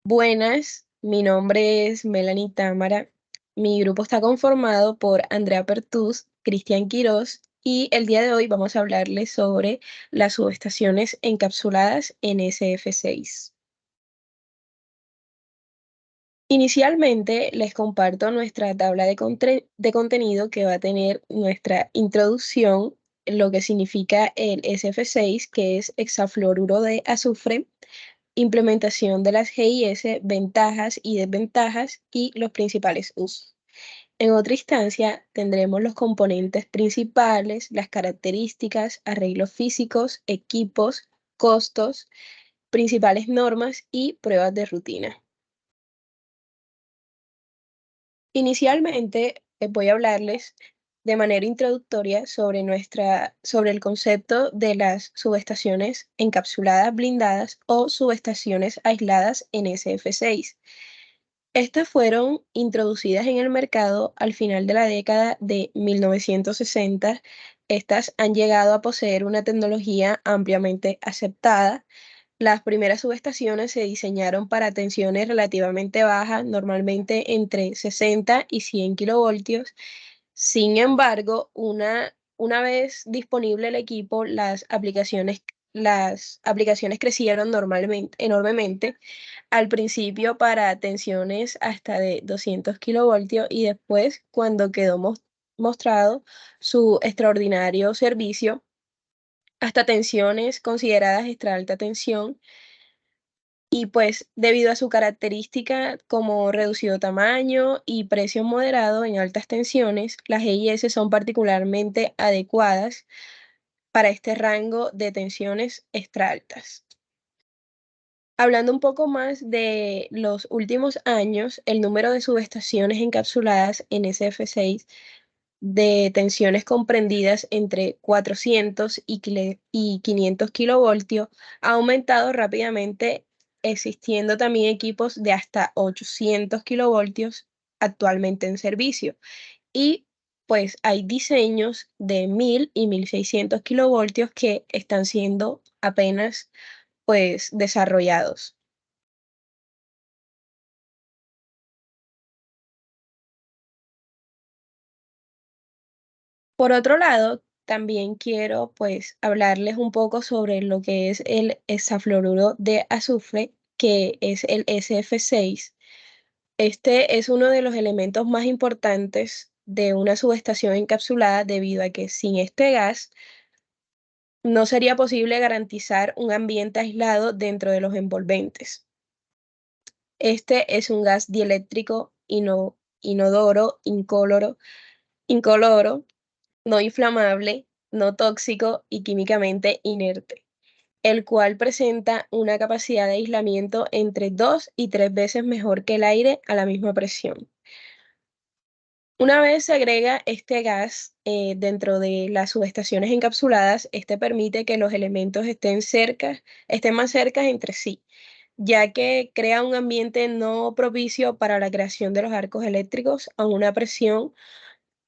Buenas, mi nombre es Melanie Támara. Mi grupo está conformado por Andrea Pertús, Cristian Quirós y el día de hoy vamos a hablarles sobre las subestaciones encapsuladas en SF6. Inicialmente les comparto nuestra tabla de contenido que va a tener nuestra introducción, lo que significa el SF6, que es hexafluoruro de azufre, implementación de las GIS, ventajas y desventajas y los principales usos. En otra instancia, tendremos los componentes principales, las características, arreglos físicos, equipos, costos, principales normas y pruebas de rutina. Inicialmente, voy a hablarles de manera introductoria sobre el concepto de las subestaciones encapsuladas blindadas o subestaciones aisladas en SF6. Estas fueron introducidas en el mercado al final de la década de 1960. Estas han llegado a poseer una tecnología ampliamente aceptada. Las primeras subestaciones se diseñaron para tensiones relativamente bajas, normalmente entre 60 y 100 kilovoltios. Sin embargo, una vez disponible el equipo, las aplicaciones crecieron enormemente, al principio para tensiones hasta de 200 kilovoltios y después, cuando quedó mostrado su extraordinario servicio, hasta tensiones consideradas extra alta tensión. Y pues debido a su característica como reducido tamaño y precio moderado en altas tensiones, las EIS son particularmente adecuadas para este rango de tensiones extra altas. Hablando un poco más de los últimos años, el número de subestaciones encapsuladas en SF6 de tensiones comprendidas entre 400 y 500 kilovoltios ha aumentado rápidamente, existiendo también equipos de hasta 800 kilovoltios actualmente en servicio. Y pues hay diseños de 1000 y 1600 kilovoltios que están siendo apenas pues desarrollados. Por otro lado, también quiero pues hablarles un poco sobre lo que es el hexafluoruro de azufre, que es el SF6. Este es uno de los elementos más importantes de una subestación encapsulada debido a que sin este gas no sería posible garantizar un ambiente aislado dentro de los envolventes. Este es un gas dieléctrico inodoro, incoloro, no inflamable, no tóxico y químicamente inerte, el cual presenta una capacidad de aislamiento entre 2 y 3 veces mejor que el aire a la misma presión. Una vez se agrega este gas dentro de las subestaciones encapsuladas, este permite que los elementos estén más cerca entre sí, ya que crea un ambiente no propicio para la creación de los arcos eléctricos a una presión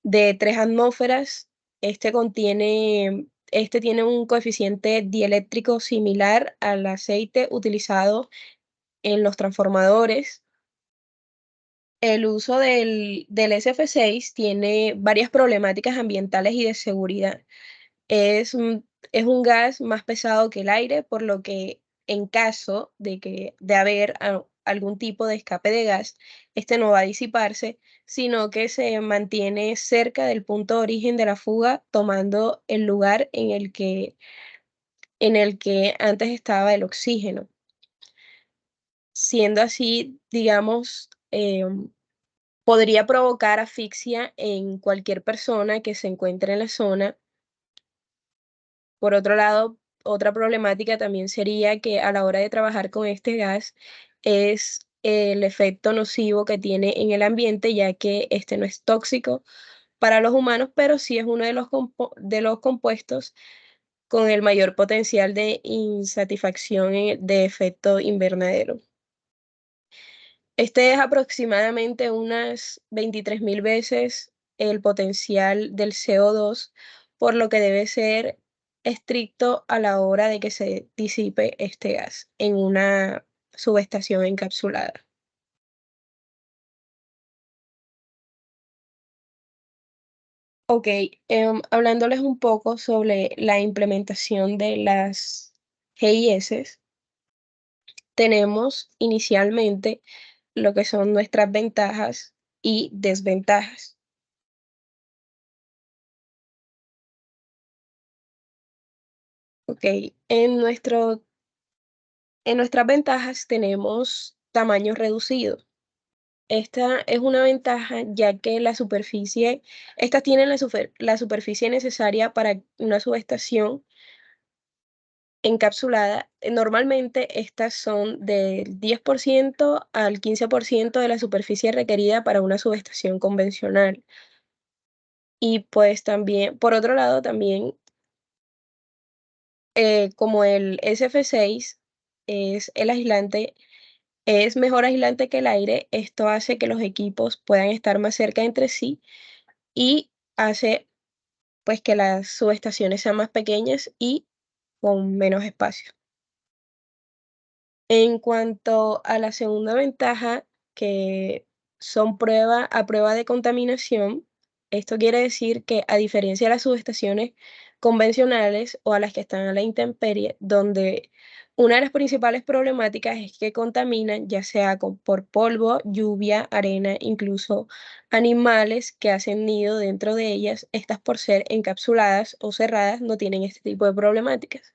de 3 atmósferas. Este tiene un coeficiente dieléctrico similar al aceite utilizado en los transformadores. El uso del SF6 tiene varias problemáticas ambientales y de seguridad. Es un gas más pesado que el aire, por lo que en caso de haber algún tipo de escape de gas, este no va a disiparse, sino que se mantiene cerca del punto de origen de la fuga, tomando el lugar en el que antes estaba el oxígeno. Siendo así, digamos, podría provocar asfixia en cualquier persona que se encuentre en la zona. Por otro lado, otra problemática también sería que a la hora de trabajar con este gas es el efecto nocivo que tiene en el ambiente, ya que este no es tóxico para los humanos, pero sí es uno de los compuestos con el mayor potencial de insatisfacción de efecto invernadero. Este es aproximadamente unas 23.000 veces el potencial del CO2, por lo que debe ser estricto a la hora de que se disipe este gas subestación encapsulada. Ok, hablándoles un poco sobre la implementación de las GIS, tenemos inicialmente lo que son nuestras ventajas y desventajas. Ok, en en nuestras ventajas tenemos tamaño reducido. Esta es una ventaja ya que estas tienen la superficie necesaria para una subestación encapsulada. Normalmente estas son del 10% al 15% de la superficie requerida para una subestación convencional. Y pues también, por otro lado, también como el SF6 es el aislante, es mejor aislante que el aire, esto hace que los equipos puedan estar más cerca entre sí y hace pues que las subestaciones sean más pequeñas y con menos espacio. En cuanto a la segunda ventaja, que son a prueba de contaminación, esto quiere decir que a diferencia de las subestaciones convencionales o a las que están a la intemperie, donde una de las principales problemáticas es que contaminan, ya sea por polvo, lluvia, arena, incluso animales que hacen nido dentro de ellas, estas por ser encapsuladas o cerradas no tienen este tipo de problemáticas.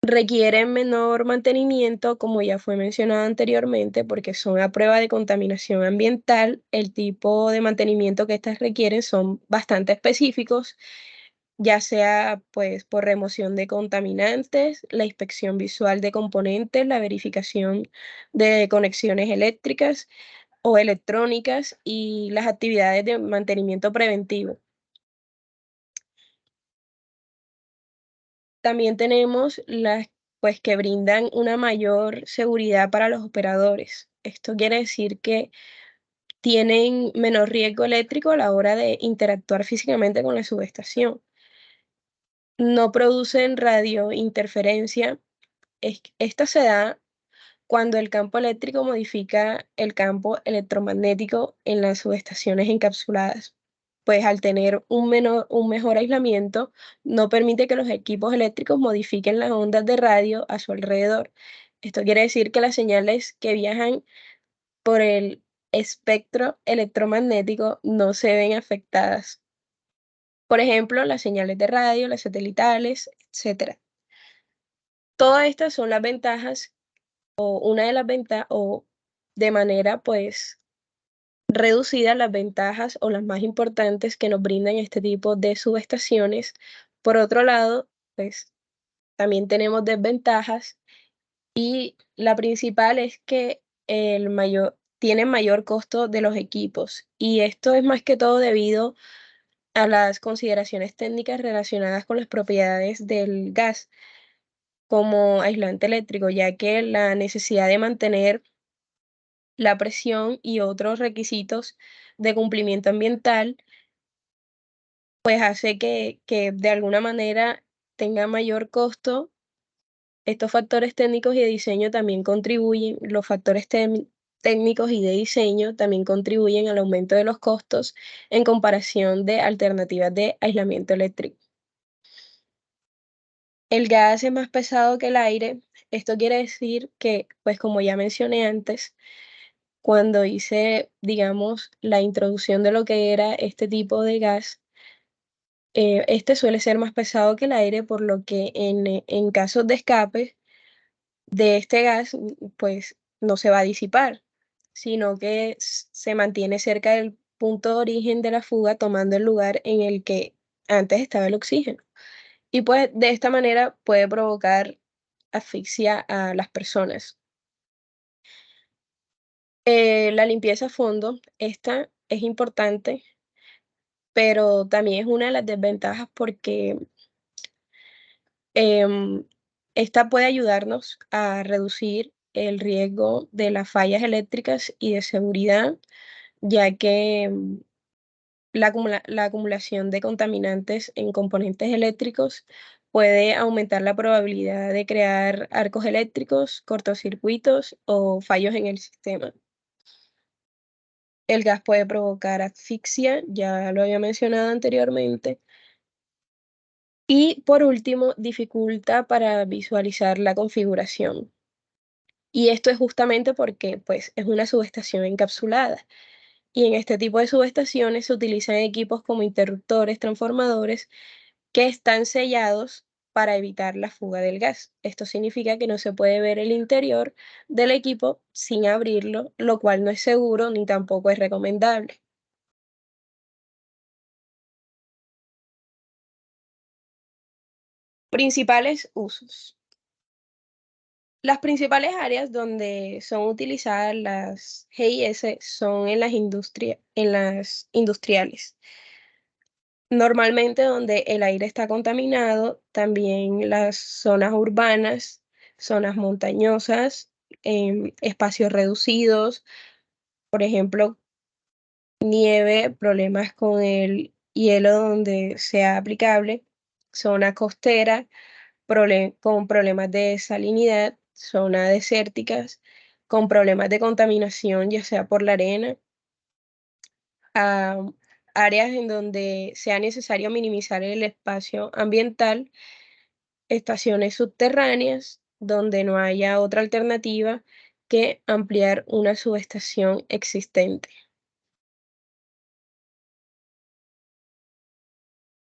Requieren menor mantenimiento, como ya fue mencionado anteriormente, porque son a prueba de contaminación ambiental. El tipo de mantenimiento que estas requieren son bastante específicos, ya sea pues por remoción de contaminantes, la inspección visual de componentes, la verificación de conexiones eléctricas o electrónicas y las actividades de mantenimiento preventivo. También tenemos las pues que brindan una mayor seguridad para los operadores. Esto quiere decir que tienen menor riesgo eléctrico a la hora de interactuar físicamente con la subestación. No producen radiointerferencia. Esta se da cuando el campo eléctrico modifica el campo electromagnético en las subestaciones encapsuladas, pues al tener un mejor aislamiento, no permite que los equipos eléctricos modifiquen las ondas de radio a su alrededor. Esto quiere decir que las señales que viajan por el espectro electromagnético no se ven afectadas. Por ejemplo, las señales de radio, las satelitales, etcétera. Todas estas son las ventajas o una de las ventajas o de manera pues reducida las ventajas o las más importantes que nos brindan este tipo de subestaciones. Por otro lado, pues también tenemos desventajas y la principal es que tienen mayor costo de los equipos y esto es más que todo debido a las consideraciones técnicas relacionadas con las propiedades del gas como aislante eléctrico, ya que la necesidad de mantener la presión y otros requisitos de cumplimiento ambiental, pues hace que de alguna manera tenga mayor costo. Estos factores técnicos y de diseño también contribuyen, los factores técnicos y de diseño también contribuyen al aumento de los costos en comparación de alternativas de aislamiento eléctrico. El gas es más pesado que el aire. Esto quiere decir que, pues como ya mencioné antes, cuando hice, digamos, la introducción de lo que era este tipo de gas, este suele ser más pesado que el aire, por lo que en casos de escape de este gas, pues no se va a disipar, sino que se mantiene cerca del punto de origen de la fuga, tomando el lugar en el que antes estaba el oxígeno. Y pues de esta manera puede provocar asfixia a las personas. La limpieza a fondo, esta es importante, pero también es una de las desventajas porque em, esta puede ayudarnos a reducir el riesgo de las fallas eléctricas y de seguridad, ya que la acumulación de contaminantes en componentes eléctricos puede aumentar la probabilidad de crear arcos eléctricos, cortocircuitos o fallos en el sistema. El gas puede provocar asfixia, ya lo había mencionado anteriormente. Y por último, dificulta para visualizar la configuración. Y esto es justamente porque pues, es una subestación encapsulada. Y en este tipo de subestaciones se utilizan equipos como interruptores, transformadores, que están sellados para evitar la fuga del gas. Esto significa que no se puede ver el interior del equipo sin abrirlo, lo cual no es seguro ni tampoco es recomendable. Principales usos. Las principales áreas donde son utilizadas las GIS son en en las industriales. Normalmente donde el aire está contaminado, también las zonas urbanas, zonas montañosas, espacios reducidos, por ejemplo, nieve, problemas con el hielo donde sea aplicable, zona costera, con problemas de salinidad, zonas desérticas, con problemas de contaminación, ya sea por la arena, a áreas en donde sea necesario minimizar el espacio ambiental, estaciones subterráneas, donde no haya otra alternativa que ampliar una subestación existente.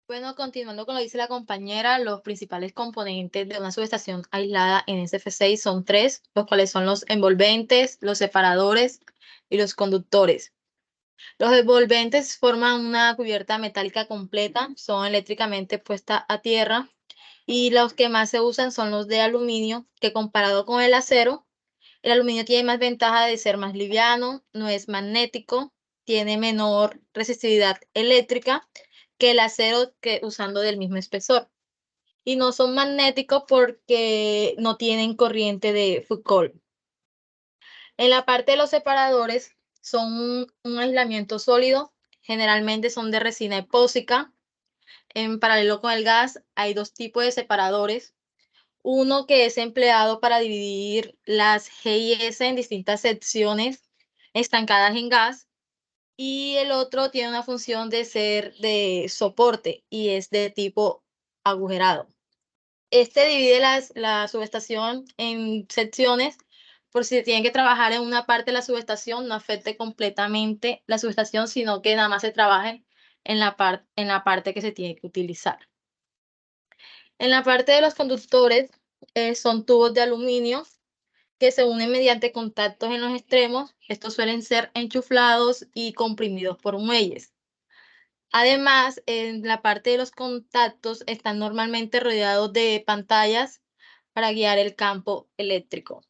Bueno, continuando con lo que dice la compañera, los principales componentes de una subestación aislada en SF6 son tres, los cuales son los envolventes, los separadores y los conductores. Los envolventes forman una cubierta metálica completa, son eléctricamente puestas a tierra y los que más se usan son los de aluminio, que comparado con el aluminio tiene más ventaja de ser más liviano, no es magnético, tiene menor resistividad eléctrica que el acero que usando del mismo espesor. Y no son magnéticos porque no tienen corriente de Foucault. En la parte de los separadores son un aislamiento sólido, generalmente son de resina epóxica. En paralelo con el gas hay dos tipos de separadores. Uno que es empleado para dividir las GIS en distintas secciones estancadas en gas y el otro tiene una función de ser de soporte y es de tipo agujerado. Este divide la subestación en secciones por si tienen que trabajar en una parte de la subestación, no afecte completamente la subestación, sino que nada más se trabaje en la parte que se tiene que utilizar. En la parte de los conductores son tubos de aluminio que se unen mediante contactos en los extremos. Estos suelen ser enchuflados y comprimidos por muelles. Además, en la parte de los contactos están normalmente rodeados de pantallas para guiar el campo eléctrico.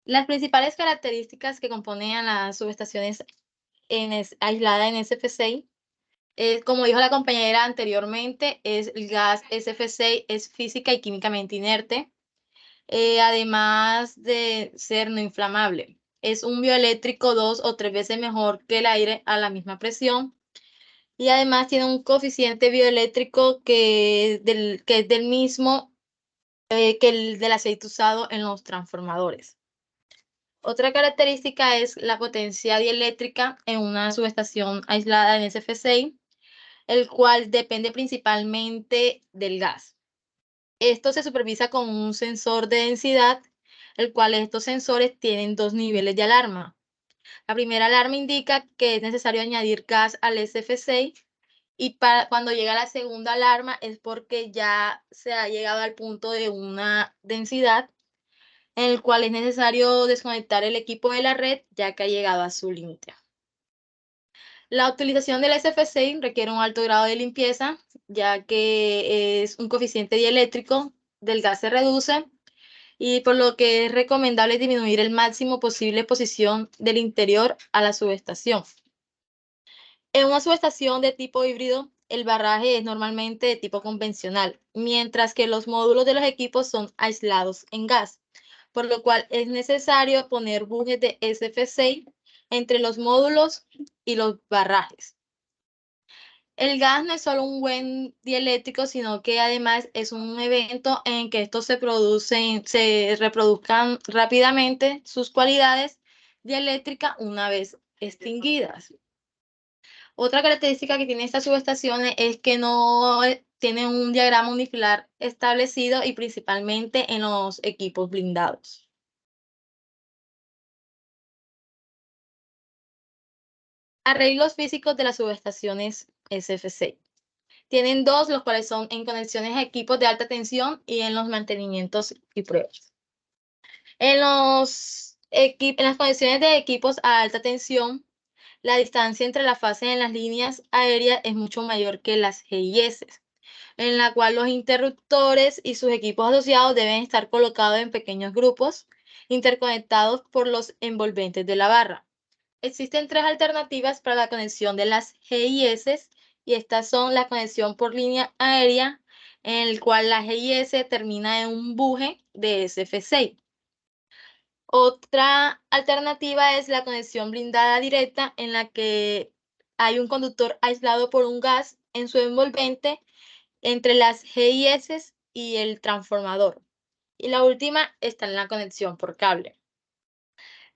Las principales características que componen a las subestaciones aisladas en SF6, como dijo la compañera anteriormente, es el gas SF6, es física y químicamente inerte, además de ser no inflamable. Es un bioeléctrico 2 o 3 veces mejor que el aire a la misma presión y además tiene un coeficiente bioeléctrico que es del mismo que el del aceite usado en los transformadores. Otra característica es la potencia dieléctrica en una subestación aislada en SF6, el cual depende principalmente del gas. Esto se supervisa con un sensor de densidad, el cual estos sensores tienen dos niveles de alarma. La primera alarma indica que es necesario añadir gas al SF6 y cuando llega la segunda alarma es porque ya se ha llegado al punto de una densidad en el cual es necesario desconectar el equipo de la red ya que ha llegado a su límite. La utilización del SF6 requiere un alto grado de limpieza, ya que es un coeficiente dieléctrico del gas se reduce y por lo que es recomendable disminuir el máximo posible exposición del interior a la subestación. En una subestación de tipo híbrido, el barraje es normalmente de tipo convencional, mientras que los módulos de los equipos son aislados en gas, por lo cual es necesario poner bujes de SF6 entre los módulos y los barrajes. El gas no es solo un buen dieléctrico, sino que además es un evento en que estos se reproduzcan rápidamente sus cualidades dieléctricas una vez extinguidas. Otra característica que tiene estas subestaciones es que no tienen un diagrama unifilar establecido y principalmente en los equipos blindados. Arreglos físicos de las subestaciones SFC. Tienen dos, los cuales son en conexiones a equipos de alta tensión y en los mantenimientos y pruebas. En las conexiones de equipos a alta tensión, la distancia entre las fases en las líneas aéreas es mucho mayor que las GIS, en la cual los interruptores y sus equipos asociados deben estar colocados en pequeños grupos interconectados por los envolventes de la barra. Existen tres alternativas para la conexión de las GIS y estas son la conexión por línea aérea, en el cual la GIS termina en un buje de SF6. Otra alternativa es la conexión blindada directa, en la que hay un conductor aislado por un gas en su envolvente entre las GIS y el transformador. Y la última está en la conexión por cable.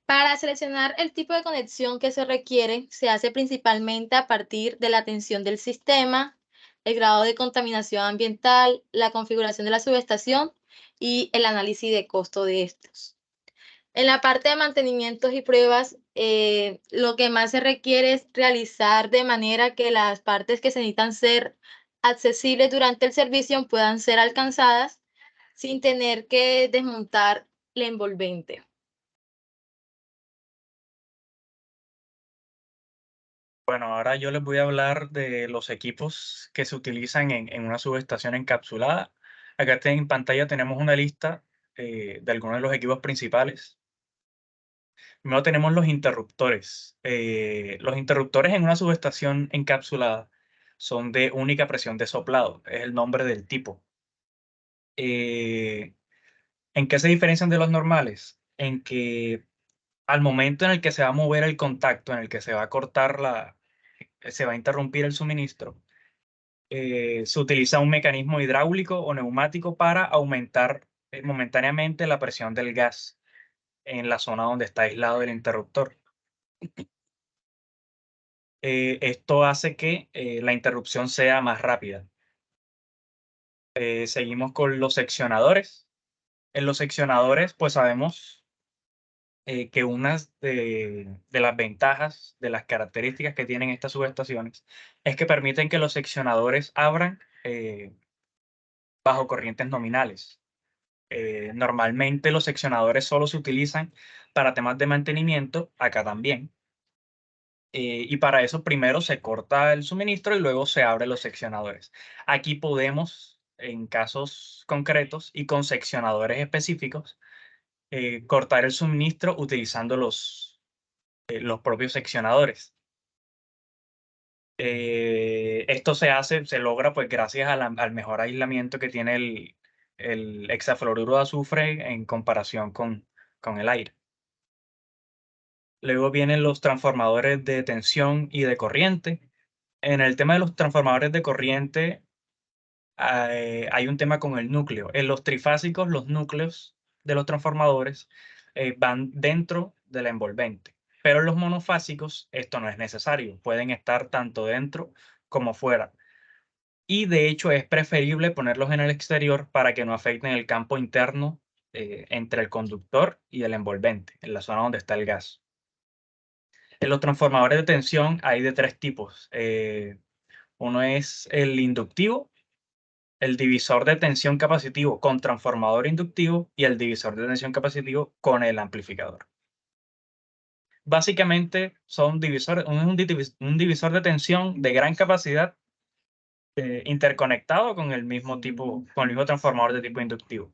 Para seleccionar el tipo de conexión que se requiere, se hace principalmente a partir de la tensión del sistema, el grado de contaminación ambiental, la configuración de la subestación y el análisis de costo de estos. En la parte de mantenimientos y pruebas, lo que más se requiere es realizar de manera que las partes que se necesitan ser accesibles durante el servicio puedan ser alcanzadas sin tener que desmontar el envolvente. Bueno, ahora yo les voy a hablar de los equipos que se utilizan en una subestación encapsulada. Acá en pantalla tenemos una lista de algunos de los equipos principales. Primero tenemos los interruptores. Los interruptores en una subestación encapsulada son de única presión de soplado, es el nombre del tipo. Eh, ¿En qué se diferencian de los normales? En que al momento en el que se va a mover el contacto, en el que se va a cortar se va a interrumpir el suministro, se utiliza un mecanismo hidráulico o neumático para aumentar momentáneamente la presión del gas en la zona donde está aislado el interruptor. Esto hace que la interrupción sea más rápida. Seguimos con los seccionadores. En los seccionadores, pues sabemos que una de las ventajas, de las características que tienen estas subestaciones, es que permiten que los seccionadores abran bajo corrientes nominales. Normalmente los seccionadores solo se utilizan para temas de mantenimiento, acá también. Y para eso primero se corta el suministro y luego se abren los seccionadores. Aquí podemos, en casos concretos y con seccionadores específicos, cortar el suministro utilizando los propios seccionadores. Esto se logra pues gracias al mejor aislamiento que tiene el hexafluoruro de azufre en comparación con el aire. Luego vienen los transformadores de tensión y de corriente. En el tema de los transformadores de corriente, hay un tema con el núcleo. En los trifásicos, los núcleos de los transformadores van dentro de la envolvente, pero en los monofásicos esto no es necesario. Pueden estar tanto dentro como fuera. Y de hecho es preferible ponerlos en el exterior para que no afecten el campo interno entre el conductor y el envolvente, en la zona donde está el gas. En los transformadores de tensión hay de tres tipos. Uno es el inductivo, el divisor de tensión capacitivo con transformador inductivo y el divisor de tensión capacitivo con el amplificador. Básicamente son divisores, un divisor de tensión de gran capacidad interconectado con el mismo transformador de tipo inductivo,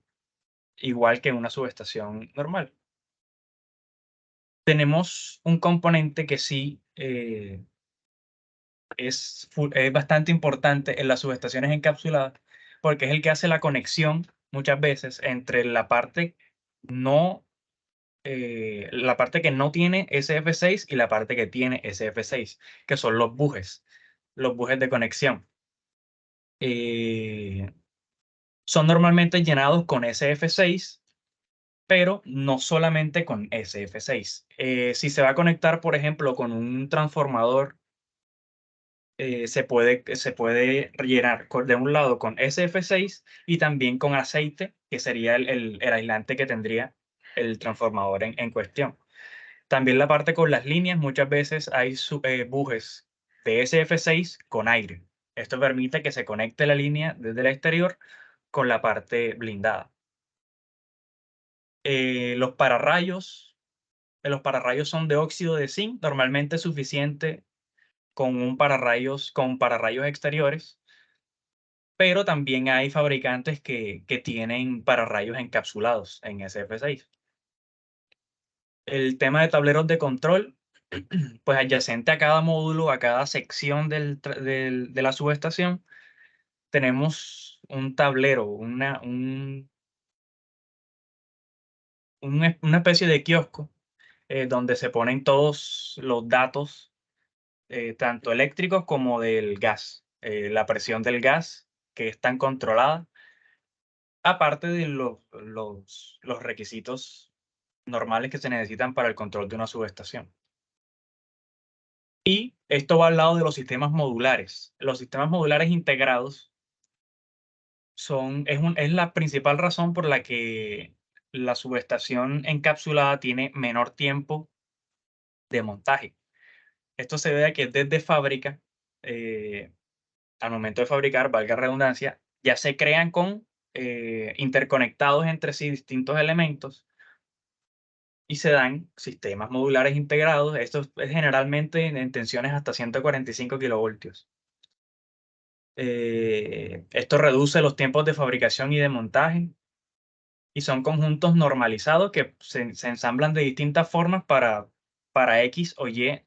igual que una subestación normal. Tenemos un componente que sí es bastante importante en las subestaciones encapsuladas, porque es el que hace la conexión muchas veces entre no, la parte que no tiene SF6 y la parte que tiene SF6, que son los bujes. los bujes de conexión. Son normalmente llenados con SF6, pero no solamente con SF6. Si se va a conectar, por ejemplo, con un transformador, se puede rellenar de un lado con SF6 y también con aceite, que sería el aislante que tendría el transformador en cuestión. También la parte con las líneas, muchas veces hay bujes de SF6 con aire. Esto permite que se conecte la línea desde el exterior con la parte blindada. Los pararrayos son de óxido de zinc, normalmente es suficiente con pararrayos exteriores, pero también hay fabricantes que tienen pararrayos encapsulados en SF6. El tema de tableros de control, pues adyacente a cada módulo, a cada sección de la subestación, tenemos un tablero, una especie de kiosco donde se ponen todos los datos, tanto eléctricos como del gas, la presión del gas que están controladas, aparte de los requisitos normales que se necesitan para el control de una subestación. Y esto va al lado de los sistemas modulares. Los sistemas modulares integrados es la principal razón por la que la subestación encapsulada tiene menor tiempo de montaje. Esto se debe a que desde fábrica, al momento de fabricar, valga redundancia, ya se crean interconectados entre sí distintos elementos y se dan sistemas modulares integrados. Esto es generalmente en tensiones hasta 145 kilovoltios. Esto reduce los tiempos de fabricación y de montaje y son conjuntos normalizados que se ensamblan de distintas formas para X o Y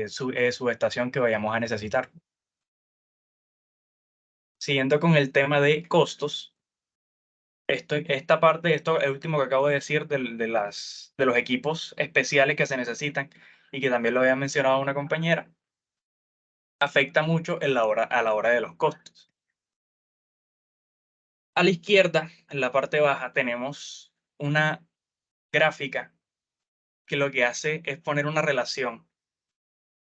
subestación que vayamos a necesitar. Siguiendo con el tema de costos, esta parte, esto el último que acabo de decir de los equipos especiales que se necesitan y que también lo había mencionado una compañera, afecta mucho a la hora de los costos. A la izquierda, en la parte baja, tenemos una gráfica que lo que hace es poner una relación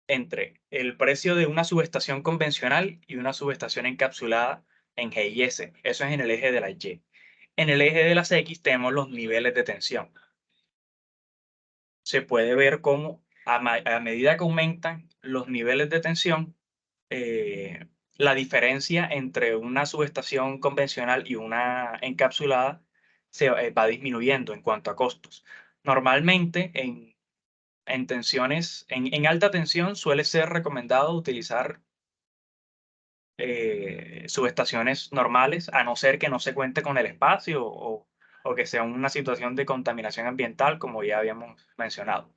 entre el precio de una subestación convencional y una subestación encapsulada en G y S. Eso es en el eje de las Y. En el eje de las X tenemos los niveles de tensión. Se puede ver cómo a medida que aumentan los niveles de tensión, la diferencia entre una subestación convencional y una encapsulada se va disminuyendo en cuanto a costos. Normalmente en alta tensión suele ser recomendado utilizar subestaciones normales, a no ser que no se cuente con el espacio o que sea una situación de contaminación ambiental, como ya habíamos mencionado.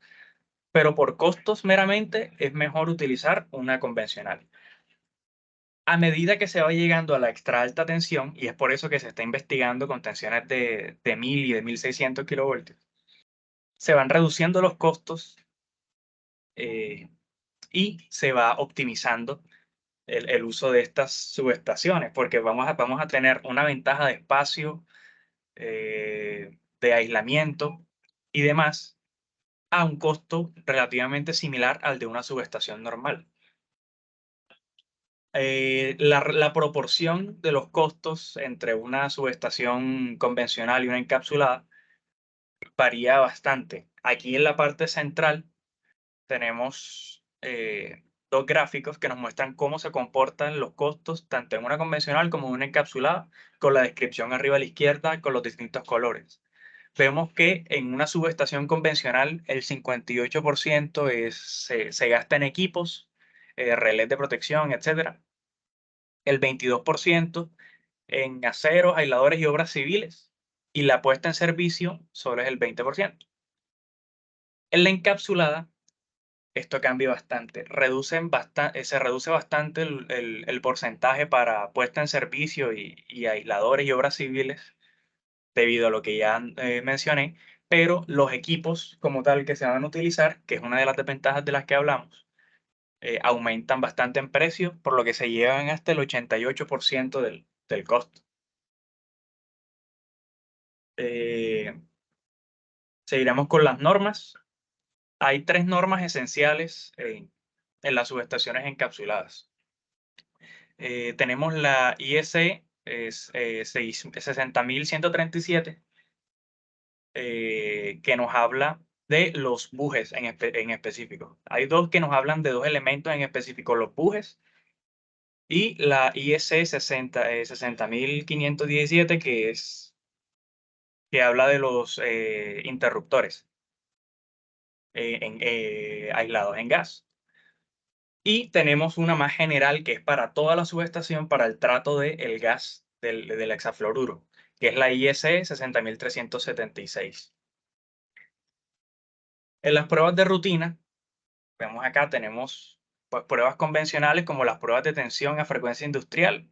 Pero por costos meramente es mejor utilizar una convencional. A medida que se va llegando a la extra alta tensión, y es por eso que se está investigando con tensiones de 1000 y de 1600 kilovoltios, se van reduciendo los costos y se va optimizando el uso de estas subestaciones, porque vamos a tener una ventaja de espacio, de aislamiento y demás, a un costo relativamente similar al de una subestación normal. La proporción de los costos entre una subestación convencional y una encapsulada varía bastante. Aquí en la parte central tenemos dos gráficos que nos muestran cómo se comportan los costos tanto en una convencional como en una encapsulada, con la descripción arriba a la izquierda con los distintos colores. Vemos que en una subestación convencional el 58% se gasta en equipos, relés de protección, etc. El 22% en aceros, aisladores y obras civiles, y la puesta en servicio solo es el 20%. En la encapsulada, esto cambia bastante. Se reduce bastante el porcentaje para puesta en servicio y aisladores y obras civiles, debido a lo que ya mencioné, pero los equipos como tal que se van a utilizar, que es una de las desventajas de las que hablamos, aumentan bastante en precio, por lo que se llevan hasta el 88% del costo. Seguiremos con las normas. Hay 3 normas esenciales en las subestaciones encapsuladas. Tenemos la IEC 60137, que nos habla de los bujes en específico. Hay 2 que nos hablan de 2 elementos en específico, los bujes, y la IEC 60517, que habla de los interruptores aislados en gas. Y tenemos una más general que es para toda la subestación para el trato del gas del hexafluoruro, que es la IEC 60376. En las pruebas de rutina, vemos acá, tenemos pues, pruebas convencionales como las pruebas de tensión a frecuencia industrial,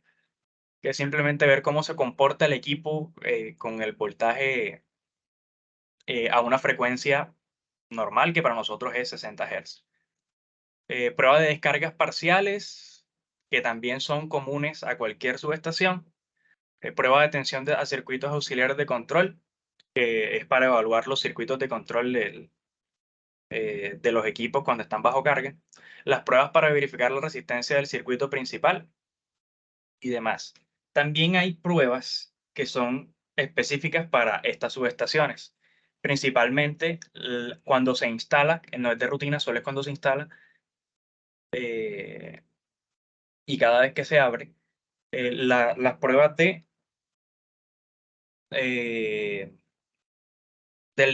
que es simplemente ver cómo se comporta el equipo con el voltaje a una frecuencia normal, que para nosotros es 60 Hz. Prueba de descargas parciales, que también son comunes a cualquier subestación. Prueba de tensión a circuitos auxiliares de control, que es para evaluar los circuitos de control de los equipos cuando están bajo carga. Las pruebas para verificar la resistencia del circuito principal y demás. También hay pruebas que son específicas para estas subestaciones. Principalmente cuando se instala, no es de rutina, solo es cuando se instala, y cada vez que se abre, las pruebas del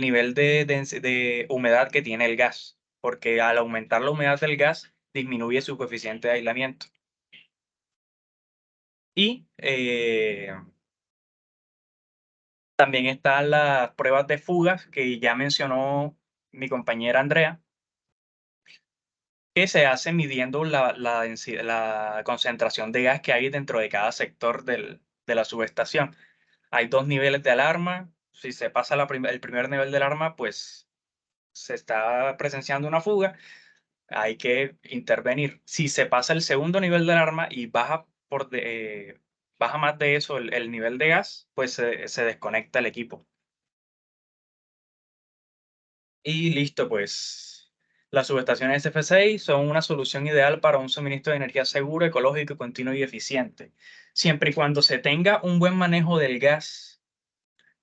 nivel de humedad que tiene el gas, porque al aumentar la humedad del gas disminuye su coeficiente de aislamiento. Y también están las pruebas de fugas que ya mencionó mi compañera Andrea, que se hace midiendo la concentración de gas que hay dentro de cada sector de la subestación. Hay 2 niveles de alarma. Si se pasa el primer nivel de alarma, pues se está presenciando una fuga, hay que intervenir. Si se pasa el segundo nivel de alarma y baja más de eso el nivel de gas, pues se desconecta el equipo. Y listo, pues las subestaciones SF6 son una solución ideal para un suministro de energía seguro, ecológico, continuo y eficiente, siempre y cuando se tenga un buen manejo del gas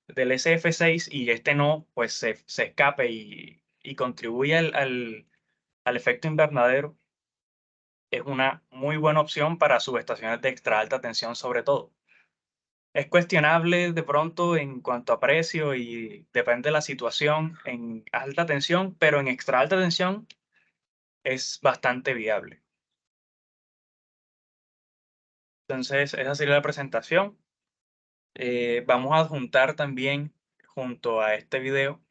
del SF6 y este no, pues se escape y contribuye al efecto invernadero. Es una muy buena opción para subestaciones de extra alta tensión sobre todo. Es cuestionable de pronto en cuanto a precio y depende de la situación en alta tensión, pero en extra alta tensión es bastante viable. Entonces, esa sería la presentación. Vamos a adjuntar también, junto a este video,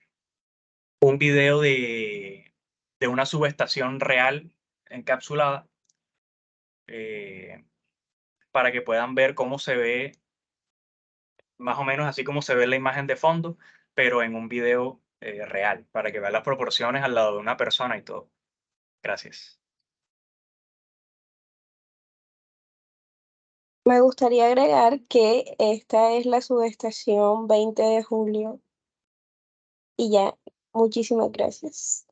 un video de una subestación real encapsulada, para que puedan ver cómo se ve, más o menos así como se ve la imagen de fondo, pero en un video real, para que vean las proporciones al lado de una persona y todo. Gracias. Me gustaría agregar que esta es la subestación 20 de julio y ya, muchísimas gracias.